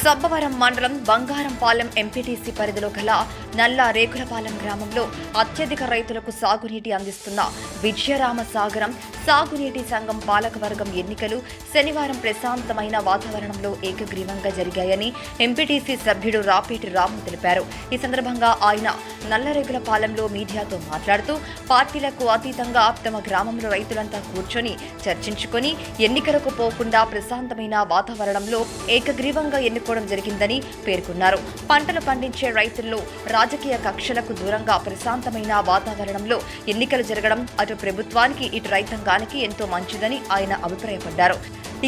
సబ్బవరం మండలం బంగారంపాలెం ఎంపీటీసీ పరిధిలో గల నల్ల రేకులపాలెం గ్రామంలో అత్యధిక రైతులకు సాగునీటి అందిస్తున్న విజయరామసాగరం సాగునీటి సంఘం పాలకవర్గం ఎన్నికలు శనివారం ప్రశాంతమైన వాతావరణంలో ఏకగ్రీవంగా జరిగాయని ఎంపీటీసీ సభ్యుడు రాపేటి రాము తెలిపారు. ఈ సందర్భంగా ఆయన నల్లరేకులపాలెంలో మీడియాతో మాట్లాడుతూ పార్టీలకు అతీతంగా తమ గ్రామంలో రైతులంతా కూర్చొని చర్చించుకొని ఎన్నికలకు పోకుండా ప్రశాంతమైన వాతావరణంలో ఏకగ్రీవంగా ఎన్నుకోవడం జరిగిందని పేర్కొన్నారు. పంటలు పండించే రైతుల్లో రాజకీయ కక్షలకు దూరంగా ప్రశాంతమైన వాతావరణంలో ఎన్నికలు జరగడం అటు ప్రభుత్వానికి ఇటు రైతాంగానికి ఎంతో మంచిదని ఆయన అభిప్రాయపడ్డారు.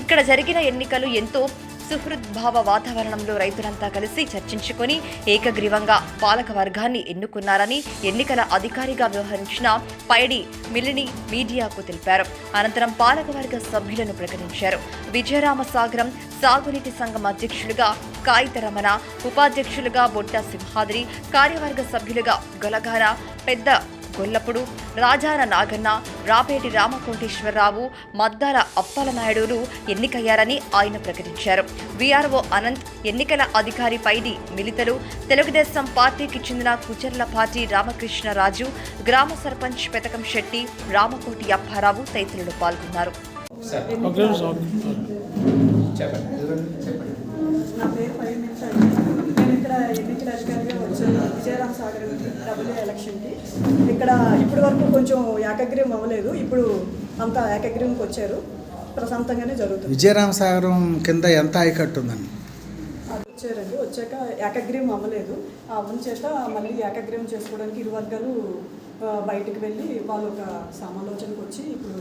ఇక్కడ జరిగిన ఎన్నికలు ఎంతో సుహృద్భావ వాతావరణంలో రైతులంతా కలిసి చర్చించుకొని ఏకగ్రీవంగా పాలక వర్గాన్ని ఎన్నుకున్నారని ఎన్నికల అధికారిగా వ్యవహరించిన పైడి మిలిని మీడియాకు తెలిపారు. అనంతరం పాలకవర్గ సభ్యులను ప్రకటించారు. విజయరామసాగరం సాగునీటి సంఘం అధ్యక్షులుగా కాయిత రమణ, ఉపాధ్యక్షులుగా బొట్ట సింహాద్రి, కార్యవర్గ సభ్యులుగా గొలగార పెద్ద గొల్లపుడు, రాజాన నాగన్న, రాపేటి రామకోటేశ్వరరావు, మద్దాల అప్పలనాయుడులు ఎన్నికయ్యారని ఆయన ప్రకటించారు. వీఆర్ఓ అనంత్, ఎన్నికల అధికారి పైడి మిలితలు, తెలుగుదేశం పార్టీకి చెందిన కుచర్లపాటి రామకృష్ణరాజు, గ్రామ సర్పంచ్ పెతకం శెట్టి, రామకోటి అప్పారావు తదితరులు పాల్గొన్నారు. ఎన్నికల అధికారిగా వచ్చాను విజయరామసాగర్ డబ్ల్యూ ఎలక్షన్కి. ఇక్కడ ఇప్పటి వరకు కొంచెం ఏకగ్రీవం అవ్వలేదు, ఇప్పుడు అంతా ఏకగ్రీవంకి వచ్చారు. ప్రశాంతంగానే జరుగుతుంది. విజయరామసాగరం కింద ఎంత ఆయకట్టు ఉందండి? అది వచ్చారండి, వచ్చాక ఏకగ్రీవం అవ్వలేదు. అవ్వని చేత మళ్ళీ ఏకగ్రీవం చేసుకోవడానికి ఇరు వర్గాలు బయటకు వెళ్ళి వాళ్ళు ఒక సమాలోచనకు వచ్చి ఇప్పుడు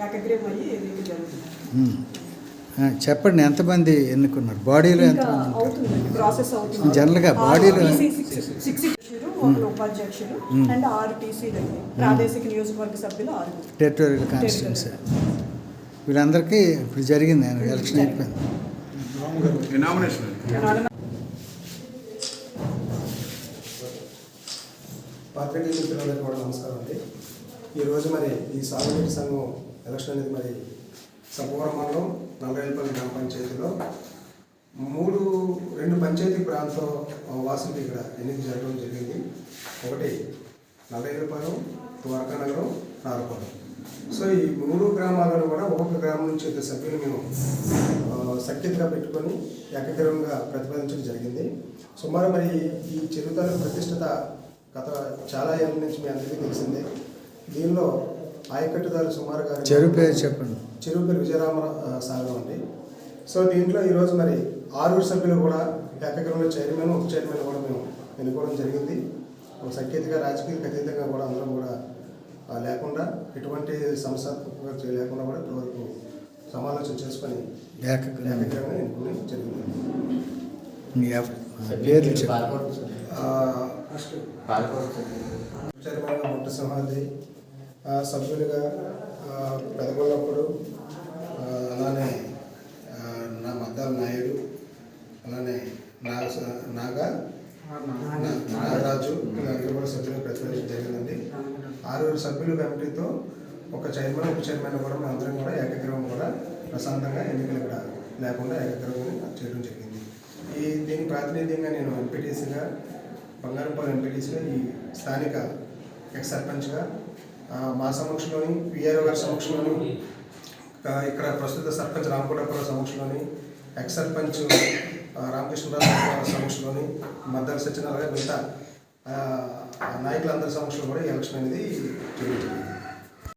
ఏకగ్రీవం అయ్యి ఎన్నిక జరుగుతుంది. చెప్పండి, ఎంతమంది ఎన్నుకున్నారు? బాడీలో అవుతుంది, ప్రాసెస్ అవుతుంది. జనరల్గా బాడీలో 6 ఉపాధ్యక్షులు అండ్ 6 టీసీలు, ప్రాదేశిక నియోజకవర్గ సభ్యులు 6 టెరిటోరియల్ కాన్స్టిట్యున్సీ. వీళ్ళందరికీ ఇప్పుడు జరిగింది, ఎలక్షన్ అయిపోయింది. పాత్రికేయుల మిత్రులందరికీ కూడా నమస్కారం అండి. ఈరోజు మరి ఈ సాగునీటి సంఘం ఎలక్షన్ అనేది మరి సబ్బవరం మండలం నల్లరేకులపాలెం గ్రామ పంచాయతీలో 2 పంచాయతీ ప్రాంత వాసులు ఇక్కడ ఎన్నిక జరగడం జరిగింది. ఒకటి నల్లరేకులపాలెం, ద్వారకానగరం, నారపాలెం. సో ఈ 3 గ్రామాలను కూడా ఒక్కొక్క గ్రామం నుంచి 2 సభ్యులు మేము సఖ్యతగా పెట్టుకొని ఏకగ్రీవంగా ప్రతిపాదించడం జరిగింది. సుమారు మరి ఈ చెరువుతాలూకు ప్రతిష్టత గత చాలా ఏళ్ళ నుంచి మీ అందరికీ తెలిసిందే. దీనిలో ఆయకట్టుదారులు సుమారుగా చెరువు పేరు చెప్పండి. చెరువు పేరు విజయరామసాగరం అండి. సో దీంట్లో ఈరోజు మరి 6 సభ్యులు కూడా ఏకగ్రీవంలో చైర్మన్, ఉప చైర్మన్ కూడా మేము ఎన్నుకోవడం జరిగింది. ఒక సఖ్యతగా రాజకీయాలకు అతీతంగా కూడా అందరం కూడా లేకుండా ఎటువంటి సమస్యాత్మక లేకుండా కూడా ఇప్పటివరకు సమాలోచన చేసుకొని ఏకగ్రీవంగా ఎన్నుకోవడం జరిగింది. చైర్మన్గా బొట్ట సింహాద్రి, సభ్యులుగా పెదగొల్లప్పుడు, అలానే నా మద్దాల నాయుడు, అలానే నాగరాజు, వీళ్ళందరూ కూడా సభ్యులు ప్రతిపాదించడం జరిగిందండి. 6 సభ్యుల కమిటీతో ఒక చైర్మన్, ఉప చైర్మన్ కూడా మేము అందరం కూడా ఏకగ్రీవం కూడా ప్రశాంతంగా ఎన్నికలు ఇక్కడ లేకుండా ఏకగ్రీవంగా చేయడం జరిగింది. దీనికి ప్రాతినిధ్యంగా నేను ఎంపీటీసీగా, బంగారంపాలెం ఎంపీటీసీగా, ఈ స్థానిక ఎక్స్ సర్పంచ్గా మా సమక్షంలోని, విఆర్ఓ గారి సమక్షంలోని, ఇక్కడ ప్రస్తుత సర్పంచ్ రామకోటప్పరావు సమక్షంలోని, ఎక్స్ సర్పంచ్ రామకృష్ణరాజు సమక్షంలోని, మద్దాల సత్యనారాయణ, మిగతా నాయకులందరి సమక్షంలో కూడా ఈ ఎలక్షన్ అనేది జరుగుతుంది.